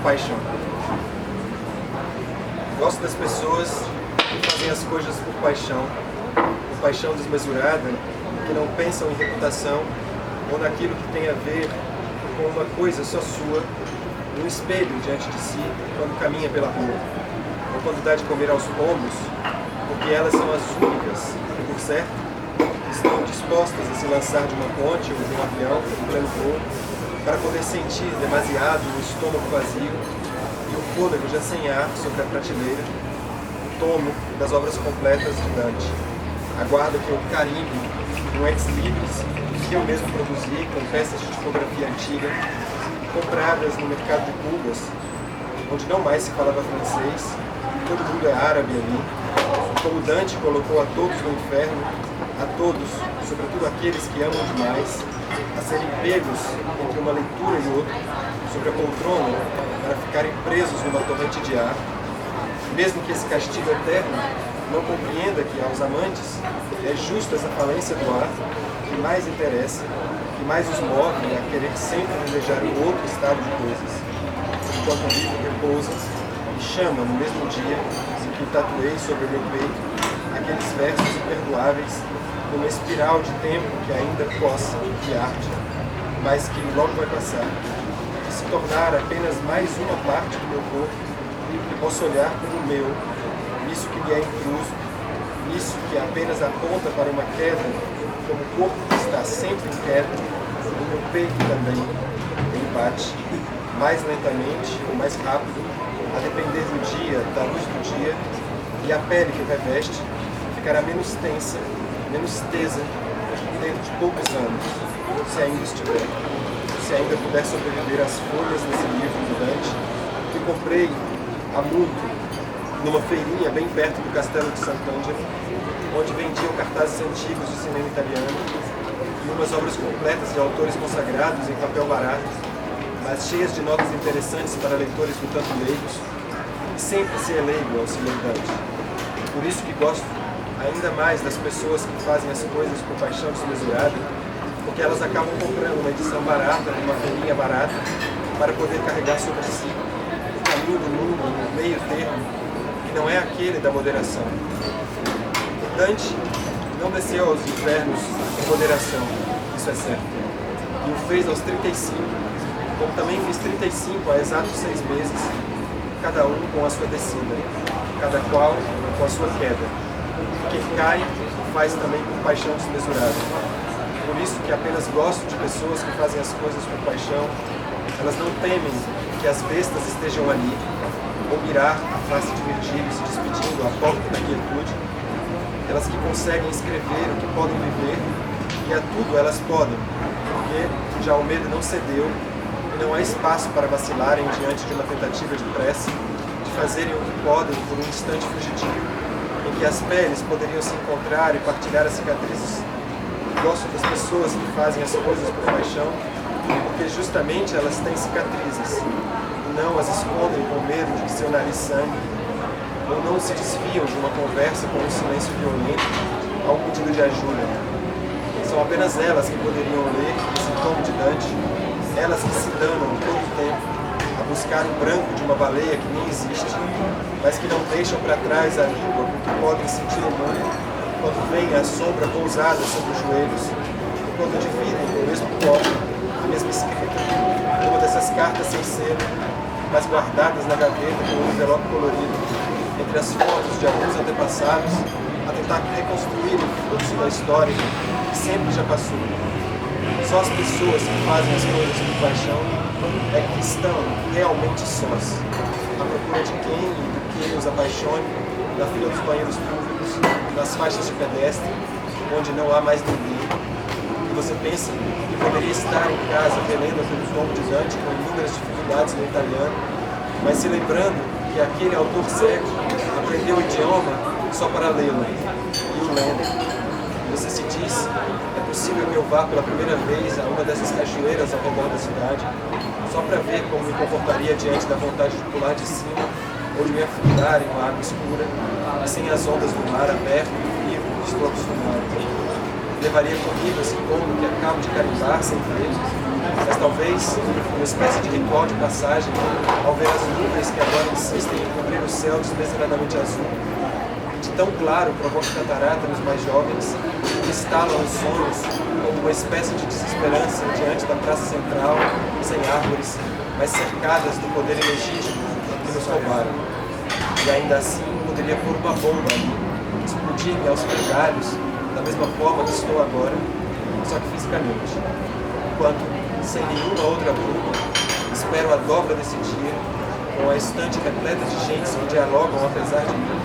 paixão. Gosto das pessoas que fazem as coisas por paixão desmesurada, que não pensam em reputação ou naquilo que tem a ver com uma coisa só sua, um espelho diante de si quando caminha pela rua, ou quando dá de comer aos pombos, porque elas são as únicas que, por certo, estão dispostas a se lançar de uma ponte ou de um avião em pleno voo para poder sentir demasiado o estômago vazio e o fôlego já sem ar sobre a prateleira, o tomo das obras completas de Dante. Aguarda que eu carimbe um ex-libris que eu mesmo produzi com peças de tipografia antiga, compradas no mercado de pulgas, onde não mais se falava francês, todo mundo é árabe ali, como Dante colocou a todos no inferno, a todos, sobretudo aqueles que amam demais, a serem pegos entre uma leitura e outra, sobre a poltrona, para ficarem presos numa torrente de ar, mesmo que esse castigo eterno não compreenda que aos amantes é justo essa falência do ar que mais interessa, que mais os move a querer sempre desejar o outro estado de coisas, enquanto o livro repousa e chama no mesmo dia em que tatuei sobre o meu peito aqueles versos imperdoáveis numa espiral de tempo que ainda coça, que arde, mas que logo vai passar, de se tornar apenas mais uma parte do meu corpo, que posso olhar pelo meu, nisso que lhe é intruso, nisso que apenas aponta para uma queda, como o corpo que está sempre em queda, o meu peito também, ele bate, mais lentamente ou mais rápido, a depender do dia, da luz do dia, e a pele que o reveste ficará menos tensa, menos tesa, dentro de poucos anos, se ainda estiver, se ainda puder sobreviver às folhas desse livro de Dante, que comprei há muito, numa feirinha bem perto do Castelo de Sant'Angelo, onde vendiam cartazes antigos de cinema italiano e umas obras completas de autores consagrados em papel barato, mas cheias de notas interessantes para leitores do tanto leigos, e sempre se eleigo ao Sr. Dante. Por isso que gosto ainda mais das pessoas que fazem as coisas por paixão desmesurada, porque elas acabam comprando uma edição barata, uma feirinha barata, para poder carregar sobre si o caminho do mundo, no meio termo, que não é aquele da moderação. Dante não desceu aos infernos em moderação, isso é certo, e o fez aos 35, como também fiz 35 há exatos 6 meses, cada um com a sua descida, cada qual com a sua queda. Quem cai, faz também por paixão desmesurada. Por isso que apenas gosto de pessoas que fazem as coisas por paixão. Elas não temem que as bestas estejam ali, ou mirar a face de Virgílio se despedindo à porta da quietude. Elas que conseguem escrever o que podem viver, e a tudo elas podem, porque já o medo não cedeu, e não há espaço para vacilarem diante de uma tentativa de pressa, de fazerem o que podem por um instante fugitivo, em que as peles poderiam se encontrar e partilhar as cicatrizes. Gosto das pessoas que fazem as coisas por paixão, porque justamente elas têm cicatrizes, e não as escondem com medo de que seu nariz sangue, ou não se desviam de uma conversa com um silêncio violento a um pedido de ajuda. São apenas elas que poderiam ler esse tomo de Dante, elas que se danam todo o tempo a buscar o branco de uma baleia que nem existe, mas que não deixam para trás a língua com que podem sentir o mundo quando vem a sombra pousada sobre os joelhos e quando dividem o mesmo copo, a mesma escrita, uma dessas cartas sem selo, mas guardadas na gaveta com um envelope colorido, entre as fotos de alguns antepassados, a tentar reconstruir o fluxo da história que sempre já passou. Só as pessoas que fazem as coisas por paixão é que estão realmente sós, à procura de quem e do que os apaixone, na fila dos banheiros públicos, nas faixas de pedestre, onde não há mais ninguém. E você pensa que poderia estar em casa relendo aquele tomo de Dante com inúmeras dificuldades no italiano, mas se lembrando que aquele autor cego aprendeu o idioma só para lê-lo, e o lendo. Você se diz, é possível que eu vá pela primeira vez a uma dessas cachoeiras ao redor da cidade, só para ver como me comportaria diante da vontade de pular de cima ou de me afundar em uma água escura, e sem as ondas do mar aberto e vivo dos tropos do mar. Levaria comigo esse tomo que acabo de carimbar sem ver, mas talvez uma espécie de ritual de passagem ao ver as nuvens que agora insistem em cobrir o céu desmesuradamente azul. De tão claro provoca catarata nos mais jovens, que estalam os sonhos como uma espécie de desesperança diante da praça central, sem árvores, mas cercadas do poder ilegítimo que nos roubaram. E ainda assim poderia pôr uma bomba ali, explodir-me aos frangalhos, da mesma forma que estou agora, só que fisicamente. Enquanto, sem nenhuma outra bruma, espero a dobra desse dia, com a estante repleta de gentes que dialogam apesar de mim,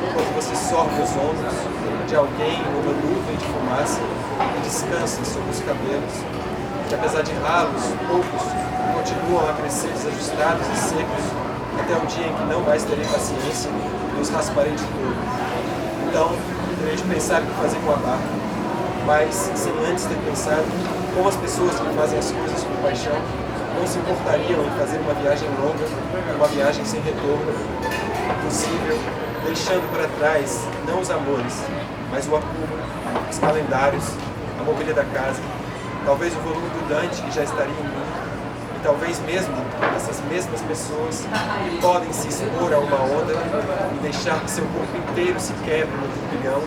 enquanto você sorve os ombros de alguém numa nuvem de fumaça e descansa sobre os cabelos, que apesar de ralos, poucos, continuam a crescer desajustados e secos, até o dia em que não mais terei paciência e os rasparei de todo. Então, terei de pensar o que fazer com a barca, mas sem antes ter pensado como as pessoas que fazem as coisas com paixão não se importariam em fazer uma viagem longa, uma viagem sem retorno, possível, deixando para trás não os amores, mas o acúmulo, os calendários, a mobília da casa, talvez o volume do Dante que já estaria em mim, e talvez mesmo essas mesmas pessoas que podem se expor a uma onda e deixar que seu corpo inteiro se quebre no turbilhão,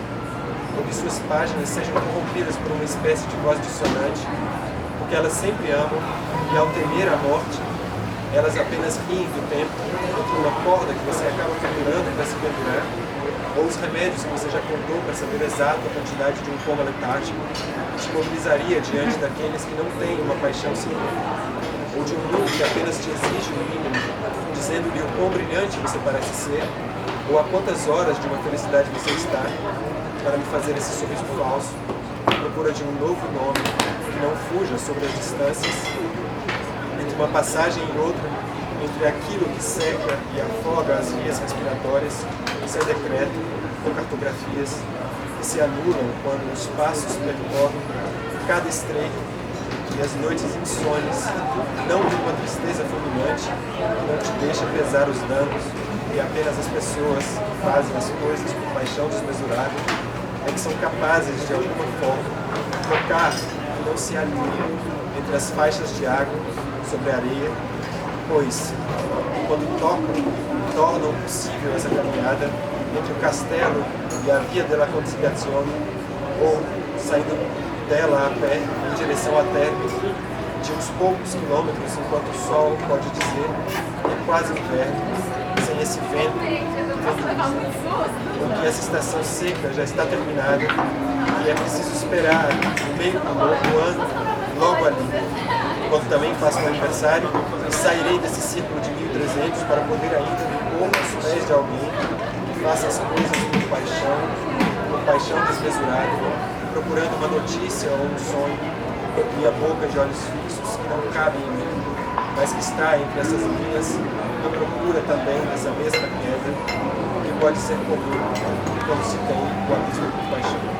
ou que suas páginas sejam interrompidas por uma espécie de voz dissonante, porque elas sempre amam e ao temer a morte, elas apenas riem do tempo entre uma corda que você acaba pendurando para se pendurar, ou os remédios que você já contou para saber exato a quantidade de um coma letárgico, te mobilizaria diante daqueles que não têm uma paixão sequer, ou de um mundo que apenas te exige o mínimo, dizendo-lhe o quão brilhante você parece ser, ou a quantas horas de uma felicidade você está, para me fazer esse sorriso falso, à procura de um novo nome que não fuja sobre as distâncias, entre uma passagem e outra, entre aquilo que seca e afoga as vias respiratórias, sem decreto ou cartografias, que se anulam quando os passos percorrem cada estreito e as noites insones, não de uma tristeza fulminante que não te deixa pesar os danos, e apenas as pessoas que fazem as coisas com paixão desmesurada é que são capazes de alguma forma tocar que não se alinha entre as faixas de água sobre a areia, pois quando tocam, tornam possível essa caminhada entre o castelo e a Via della Conciliazione, ou saindo dela a pé em direção à terra, de uns poucos quilômetros, enquanto o sol pode dizer que é quase inverno, sem esse vento que ou que essa estação seca já está terminada e é preciso esperar o meio do ano logo ali. Quando também faço meu aniversário e sairei desse círculo de 1300 para poder ainda me pôr aos pés de alguém que faça as coisas com paixão desmesurada, procurando uma notícia ou um sonho, minha boca de olhos fixos que não cabem em mim, mas que está entre essas linhas, à procura também dessa mesma queda, que pode ser comum quando se tem o abismo por paixão.